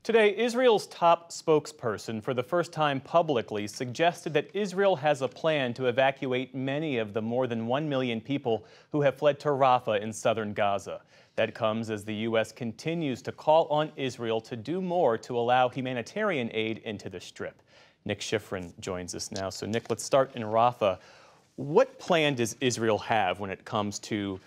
Today, Israel's top spokesperson for the first time publicly suggested that Israel has a plan to evacuate many of the more than 1 million people who have fled to Rafah in southern Gaza. That comes as the U.S. continues to call on Israel to do more to allow humanitarian aid into the Strip. Nick Schifrin joins us now. So, Nick, let's start in Rafah. What plan does Israel have when it comes to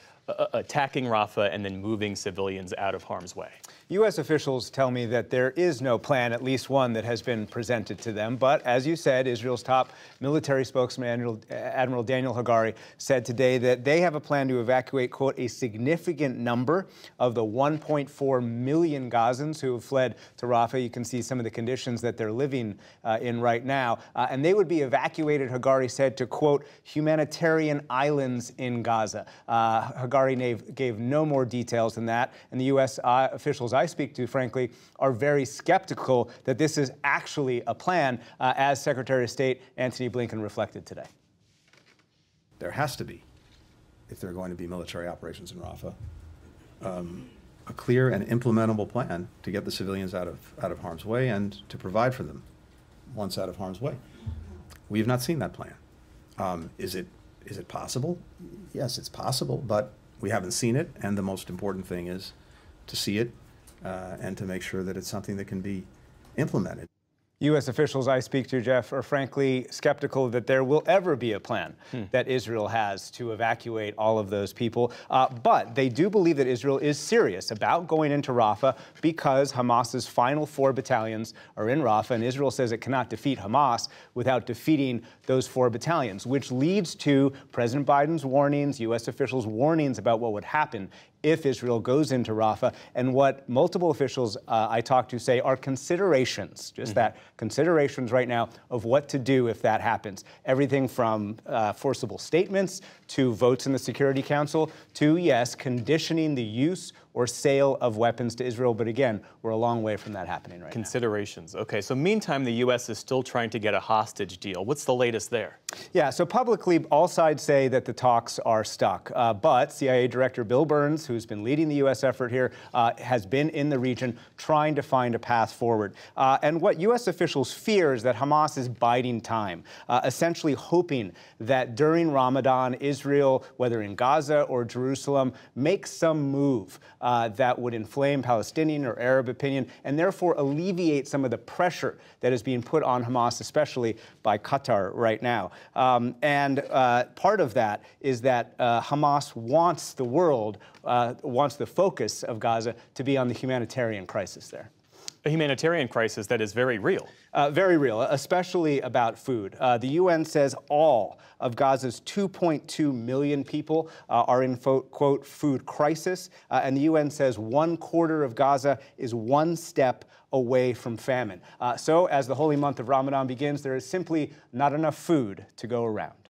attacking Rafah and then moving civilians out of harm's way? U.S. officials tell me that there is no plan, at least one that has been presented to them. But as you said, Israel's top military spokesman, Admiral Daniel Hagari, said today that they have a plan to evacuate, quote, a significant number of the 1.4 million Gazans who have fled to Rafah. You can see some of the conditions that they're living in right now. And they would be evacuated, Hagari said, to, quote, humanitarian islands in Gaza. Hagari gave no more details than that. And the U.S. officials I speak to, frankly, are very skeptical that this is actually a plan, as Secretary of State Antony Blinken reflected today. There has to be, if there are going to be military operations in Rafah, a clear and implementable plan to get the civilians out of harm's way and to provide for them once out of harm's way. We have not seen that plan. Is it possible? Yes, it's possible, but we haven't seen it, and the most important thing is to see it and to make sure that it's something that can be implemented. U.S. officials I speak to, Jeff, are frankly skeptical that there will ever be a plan that Israel has to evacuate all of those people. But they do believe that Israel is serious about going into Rafah because Hamas's final 4 battalions are in Rafah, and Israel says it cannot defeat Hamas without defeating those 4 battalions, which leads to President Biden's warnings, U.S. officials' warnings about what would happen if Israel goes into Rafah, and what multiple officials I talked to say are considerations, just that, considerations right now of what to do if that happens. Everything from forcible statements to votes in the Security Council to, yes, conditioning the use or sale of weapons to Israel. But again, we're a long way from that happening right now. Considerations. Okay, so meantime, the U.S. is still trying to get a hostage deal. What's the latest there? Yeah, so publicly, all sides say that the talks are stuck. But CIA Director Bill Burns, who's been leading the U.S. effort here, has been in the region trying to find a path forward. And what U.S. officials fear is that Hamas is biding time, essentially hoping that during Ramadan, Israel, whether in Gaza or Jerusalem, makes some move that would inflame Palestinian or Arab opinion and therefore alleviate some of the pressure that is being put on Hamas, especially by Qatar right now. And part of that is that Hamas wants the world, wants the focus of Gaza to be on the humanitarian crisis there. A humanitarian crisis that is very real. Very real, especially about food. The UN says all of Gaza's 2.2 million people are in, quote, food crisis. And the UN says 1/4 of Gaza is one step away from famine. So as the holy month of Ramadan begins, there is simply not enough food to go around.